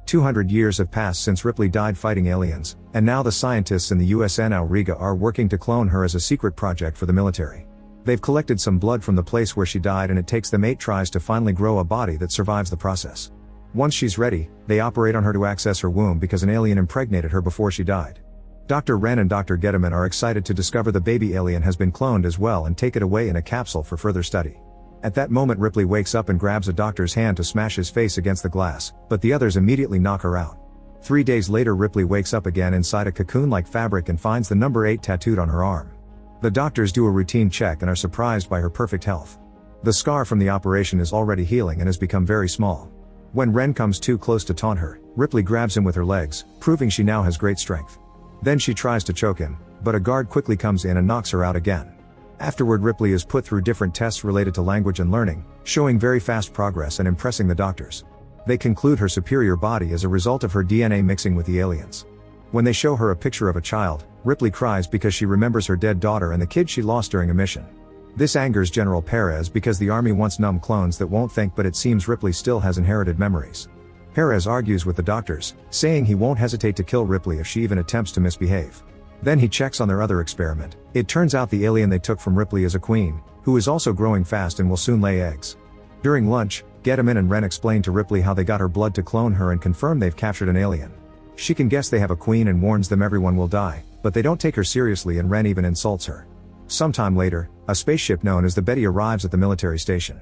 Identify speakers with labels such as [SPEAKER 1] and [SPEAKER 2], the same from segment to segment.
[SPEAKER 1] 200 years have passed since Ripley died fighting aliens, and now the scientists in the USN Auriga are working to clone her as a secret project for the military. They've collected some blood from the place where she died, and it takes them 8 tries to finally grow a body that survives the process. Once she's ready, they operate on her to access her womb because an alien impregnated her before she died. Dr. Wren and Dr. Gettleman are excited to discover the baby alien has been cloned as well and take it away in a capsule for further study. At that moment Ripley wakes up and grabs a doctor's hand to smash his face against the glass, but the others immediately knock her out. 3 days later Ripley wakes up again inside a cocoon-like fabric and finds the number 8 tattooed on her arm. The doctors do a routine check and are surprised by her perfect health. The scar from the operation is already healing and has become very small. When Wren comes too close to taunt her, Ripley grabs him with her legs, proving she now has great strength. Then she tries to choke him, but a guard quickly comes in and knocks her out again. Afterward Ripley is put through different tests related to language and learning, showing very fast progress and impressing the doctors. They conclude her superior body as a result of her DNA mixing with the aliens. When they show her a picture of a child, Ripley cries because she remembers her dead daughter and the kid she lost during a mission. This angers General Perez because the army wants numb clones that won't think, but it seems Ripley still has inherited memories. Perez argues with the doctors, saying he won't hesitate to kill Ripley if she even attempts to misbehave. Then he checks on their other experiment. It turns out the alien they took from Ripley is a queen, who is also growing fast and will soon lay eggs. During lunch, Gettleman and Wren explain to Ripley how they got her blood to clone her and confirm they've captured an alien. She can guess they have a queen and warns them everyone will die, but they don't take her seriously and Wren even insults her. Sometime later, a spaceship known as the Betty arrives at the military station.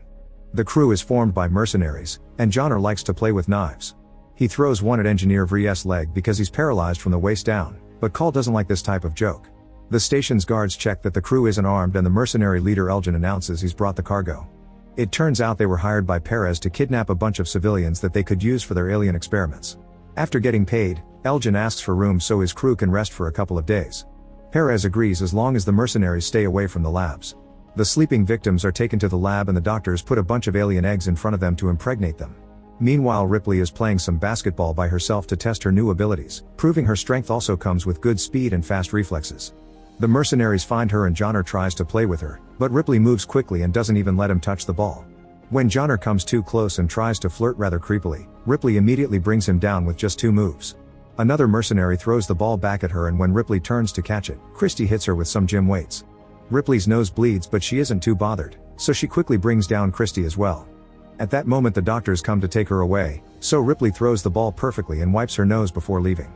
[SPEAKER 1] The crew is formed by mercenaries, and Johnner likes to play with knives. He throws one at Engineer Vries's leg because he's paralyzed from the waist down, but Call doesn't like this type of joke. The station's guards check that the crew isn't armed and the mercenary leader Elgin announces he's brought the cargo. It turns out they were hired by Perez to kidnap a bunch of civilians that they could use for their alien experiments. After getting paid, Elgin asks for room so his crew can rest for a couple of days. Perez agrees as long as the mercenaries stay away from the labs. The sleeping victims are taken to the lab and the doctors put a bunch of alien eggs in front of them to impregnate them. Meanwhile Ripley is playing some basketball by herself to test her new abilities, proving her strength also comes with good speed and fast reflexes. The mercenaries find her and Johnner tries to play with her, but Ripley moves quickly and doesn't even let him touch the ball. When Johnner comes too close and tries to flirt rather creepily, Ripley immediately brings him down with just 2 moves. Another mercenary throws the ball back at her and when Ripley turns to catch it, Christie hits her with some gym weights. Ripley's nose bleeds but she isn't too bothered, so she quickly brings down Christie as well. At that moment the doctors come to take her away, so Ripley throws the ball perfectly and wipes her nose before leaving.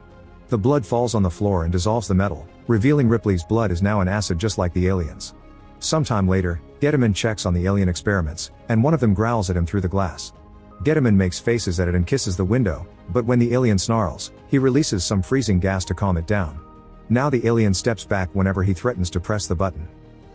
[SPEAKER 1] The blood falls on the floor and dissolves the metal, revealing Ripley's blood is now an acid just like the aliens. Sometime later, Gettleman checks on the alien experiments, and one of them growls at him through the glass. Gettleman makes faces at it and kisses the window, but when the alien snarls, he releases some freezing gas to calm it down. Now the alien steps back whenever he threatens to press the button.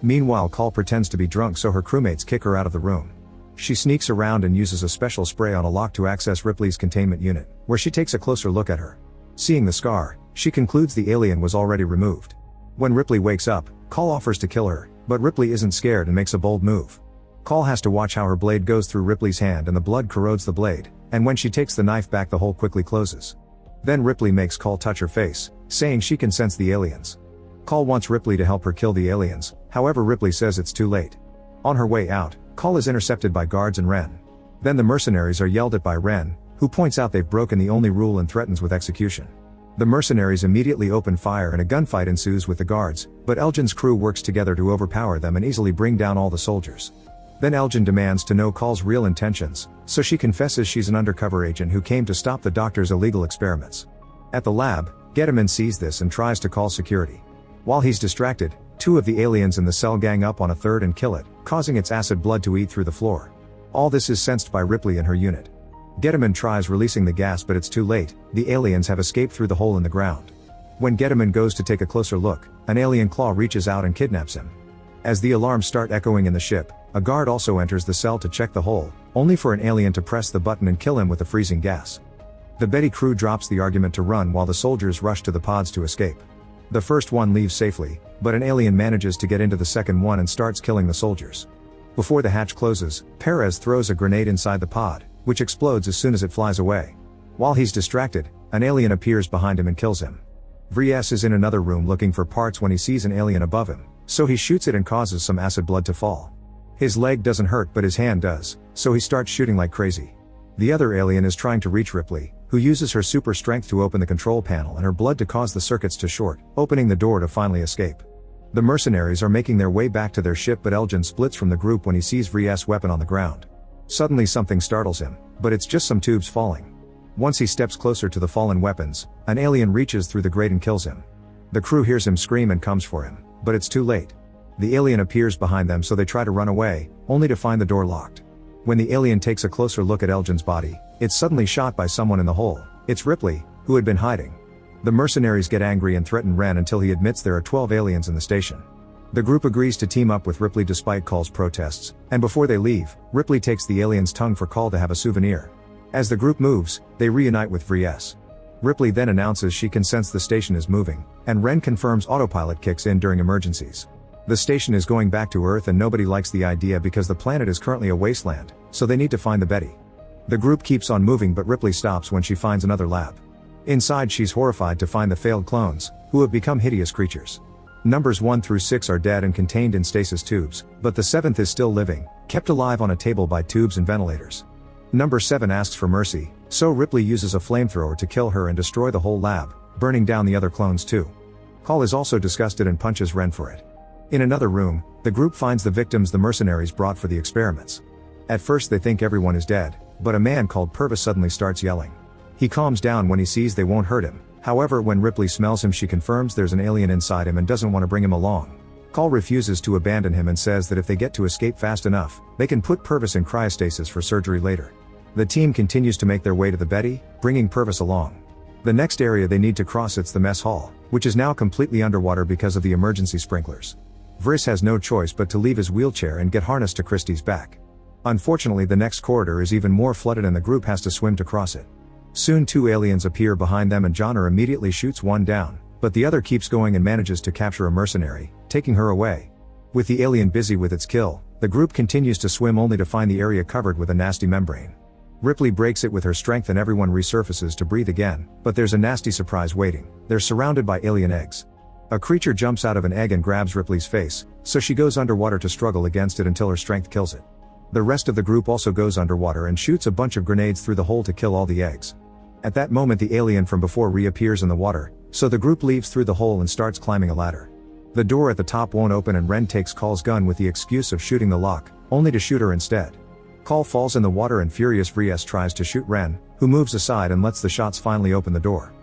[SPEAKER 1] Meanwhile Call pretends to be drunk so her crewmates kick her out of the room. She sneaks around and uses a special spray on a lock to access Ripley's containment unit, where she takes a closer look at her. Seeing the scar, she concludes the alien was already removed. When Ripley wakes up, Call offers to kill her, but Ripley isn't scared and makes a bold move. Call has to watch how her blade goes through Ripley's hand and the blood corrodes the blade, and when she takes the knife back the hole quickly closes. Then Ripley makes Call touch her face, saying she can sense the aliens. Call wants Ripley to help her kill the aliens, however Ripley says it's too late. On her way out, Call is intercepted by guards and Wren. Then the mercenaries are yelled at by Wren, who points out they've broken the only rule and threatens with execution. The mercenaries immediately open fire and a gunfight ensues with the guards, but Elgin's crew works together to overpower them and easily bring down all the soldiers. Then Elgin demands to know Call's real intentions, so she confesses she's an undercover agent who came to stop the doctor's illegal experiments. At the lab, Gettleman sees this and tries to call security. While he's distracted, 2 of the aliens in the cell gang up on a third and kill it, causing its acid blood to eat through the floor. All this is sensed by Ripley and her unit. Gettleman tries releasing the gas but it's too late, the aliens have escaped through the hole in the ground. When Gettleman goes to take a closer look, an alien claw reaches out and kidnaps him. As the alarms start echoing in the ship, a guard also enters the cell to check the hole, only for an alien to press the button and kill him with the freezing gas. The Betty crew drops the argument to run while the soldiers rush to the pods to escape. The first one leaves safely, but an alien manages to get into the second one and starts killing the soldiers. Before the hatch closes, Perez throws a grenade inside the pod, which explodes as soon as it flies away. While he's distracted, an alien appears behind him and kills him. Vries is in another room looking for parts when he sees an alien above him, so he shoots it and causes some acid blood to fall. His leg doesn't hurt but his hand does, so he starts shooting like crazy. The other alien is trying to reach Ripley, who uses her super strength to open the control panel and her blood to cause the circuits to short, opening the door to finally escape. The mercenaries are making their way back to their ship, but Elgin splits from the group when he sees Vries's weapon on the ground. Suddenly something startles him, but it's just some tubes falling. Once he steps closer to the fallen weapons, an alien reaches through the grate and kills him. The crew hears him scream and comes for him, but it's too late. The alien appears behind them, so they try to run away, only to find the door locked. When the alien takes a closer look at Elgin's body, it's suddenly shot by someone in the hole. It's Ripley, who had been hiding. The mercenaries get angry and threaten Ren until he admits there are 12 aliens in the station. The group agrees to team up with Ripley despite Call's protests, and before they leave, Ripley takes the alien's tongue for Call to have a souvenir. As the group moves, they reunite with Vries. Ripley then announces she can sense the station is moving, and Ren confirms autopilot kicks in during emergencies. The station is going back to Earth and nobody likes the idea because the planet is currently a wasteland, so they need to find the Betty. The group keeps on moving, but Ripley stops when she finds another lab. Inside, she's horrified to find the failed clones, who have become hideous creatures. Numbers 1 through 6 are dead and contained in stasis tubes, but the 7th is still living, kept alive on a table by tubes and ventilators. Number 7 asks for mercy, so Ripley uses a flamethrower to kill her and destroy the whole lab, burning down the other clones too. Call is also disgusted and punches Ren for it. In another room, the group finds the victims the mercenaries brought for the experiments. At first they think everyone is dead, but a man called Purvis suddenly starts yelling. He calms down when he sees they won't hurt him. However, when Ripley smells him, she confirms there's an alien inside him and doesn't want to bring him along. Call refuses to abandon him and says that if they get to escape fast enough, they can put Purvis in cryostasis for surgery later. The team continues to make their way to the Betty, bringing Purvis along. The next area they need to cross, it's the mess hall, which is now completely underwater because of the emergency sprinklers. Vries has no choice but to leave his wheelchair and get harnessed to Christie's back. Unfortunately, the next corridor is even more flooded and the group has to swim to cross it. Soon 2 aliens appear behind them and Johnner immediately shoots one down, but the other keeps going and manages to capture a mercenary, taking her away. With the alien busy with its kill, the group continues to swim only to find the area covered with a nasty membrane. Ripley breaks it with her strength and everyone resurfaces to breathe again, but there's a nasty surprise waiting. They're surrounded by alien eggs. A creature jumps out of an egg and grabs Ripley's face, so she goes underwater to struggle against it until her strength kills it. The rest of the group also goes underwater and shoots a bunch of grenades through the hole to kill all the eggs. At that moment the alien from before reappears in the water, so the group leaves through the hole and starts climbing a ladder. The door at the top won't open and Ren takes Call's gun with the excuse of shooting the lock, only to shoot her instead. Call falls in the water and furious Vries tries to shoot Ren, who moves aside and lets the shots finally open the door.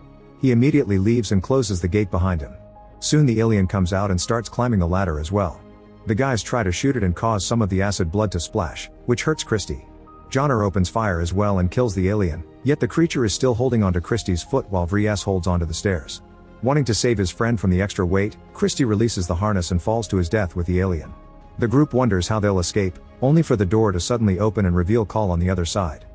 [SPEAKER 1] He immediately leaves and closes the gate behind him. Soon the alien comes out and starts climbing the ladder as well. The guys try to shoot it and cause some of the acid blood to splash, which hurts Christie. Johnner opens fire as well and kills the alien, yet the creature is still holding onto Christie's foot while Vries holds onto the stairs. Wanting to save his friend from the extra weight, Christie releases the harness and falls to his death with the alien. The group wonders how they'll escape, only for the door to suddenly open and reveal Call on the other side.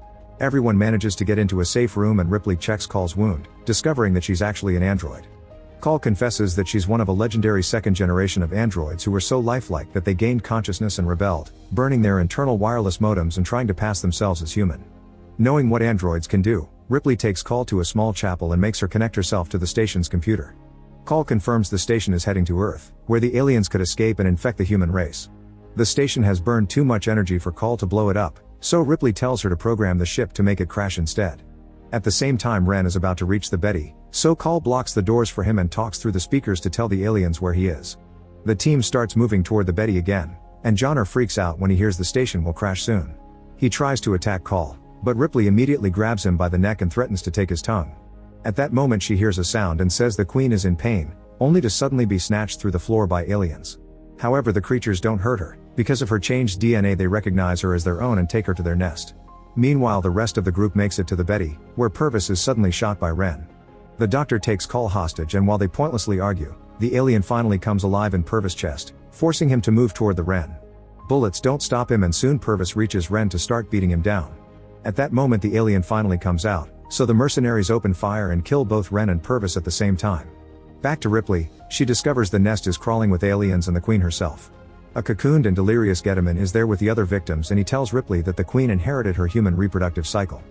[SPEAKER 1] Everyone manages to get into a safe room and Ripley checks Call's wound, discovering that she's actually an android. Call confesses that she's one of a legendary second generation of androids who were so lifelike that they gained consciousness and rebelled, burning their internal wireless modems and trying to pass themselves as human. Knowing what androids can do, Ripley takes Call to a small chapel and makes her connect herself to the station's computer. Call confirms the station is heading to Earth, where the aliens could escape and infect the human race. The station has burned too much energy for Call to blow it up, so Ripley tells her to program the ship to make it crash instead. At the same time Ren is about to reach the Betty, so Call blocks the doors for him and talks through the speakers to tell the aliens where he is. The team starts moving toward the Betty again, and Johnner freaks out when he hears the station will crash soon. He tries to attack Call, but Ripley immediately grabs him by the neck and threatens to take his tongue. At that moment she hears a sound and says the Queen is in pain, only to suddenly be snatched through the floor by aliens. However, the creatures don't hurt her. Because of her changed DNA they recognize her as their own and take her to their nest. Meanwhile the rest of the group makes it to the Betty, where Purvis is suddenly shot by Ren. The doctor takes Call hostage and while they pointlessly argue, the alien finally comes alive in Purvis' chest, forcing him to move toward the Ren. Bullets don't stop him and soon Purvis reaches Ren to start beating him down. At that moment the alien finally comes out, so the mercenaries open fire and kill both Ren and Purvis at the same time. Back to Ripley, she discovers the nest is crawling with aliens and the Queen herself. A cocooned and delirious Getaman is there with the other victims and he tells Ripley that the Queen inherited her human reproductive cycle.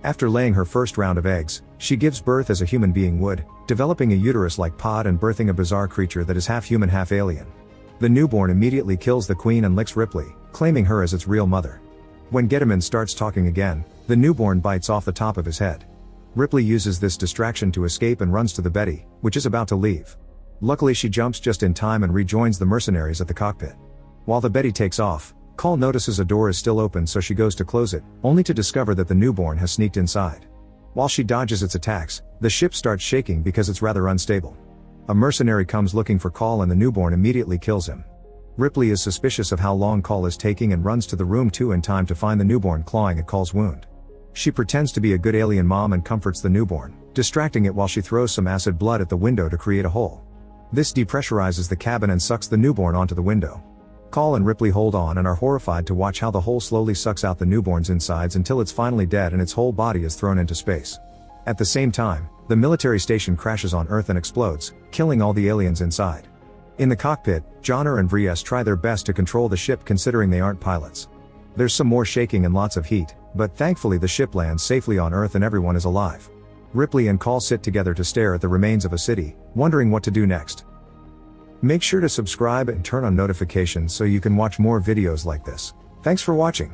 [SPEAKER 1] After laying her first round of eggs, she gives birth as a human being would, developing a uterus-like pod and birthing a bizarre creature that is half human half alien. The newborn immediately kills the Queen and licks Ripley, claiming her as its real mother. When Getaman starts talking again, the newborn bites off the top of his head. Ripley uses this distraction to escape and runs to the Betty, which is about to leave. Luckily she jumps just in time and rejoins the mercenaries at the cockpit. While the Betty takes off, Call notices a door is still open, so she goes to close it, only to discover that the newborn has sneaked inside. While she dodges its attacks, the ship starts shaking because it's rather unstable. A mercenary comes looking for Call and the newborn immediately kills him. Ripley is suspicious of how long Call is taking and runs to the room 2 in time to find the newborn clawing at Call's wound. She pretends to be a good alien mom and comforts the newborn, distracting it while she throws some acid blood at the window to create a hole. This depressurizes the cabin and sucks the newborn onto the window. Call and Ripley hold on and are horrified to watch how the hole slowly sucks out the newborn's insides until it's finally dead and its whole body is thrown into space. At the same time, the military station crashes on Earth and explodes, killing all the aliens inside. In the cockpit, Johnner and Vries try their best to control the ship considering they aren't pilots. There's some more shaking and lots of heat, but thankfully the ship lands safely on Earth and everyone is alive. Ripley and Call sit together to stare at the remains of a city, wondering what to do next. Make sure to subscribe and turn on notifications so you can watch more videos like this. Thanks for watching.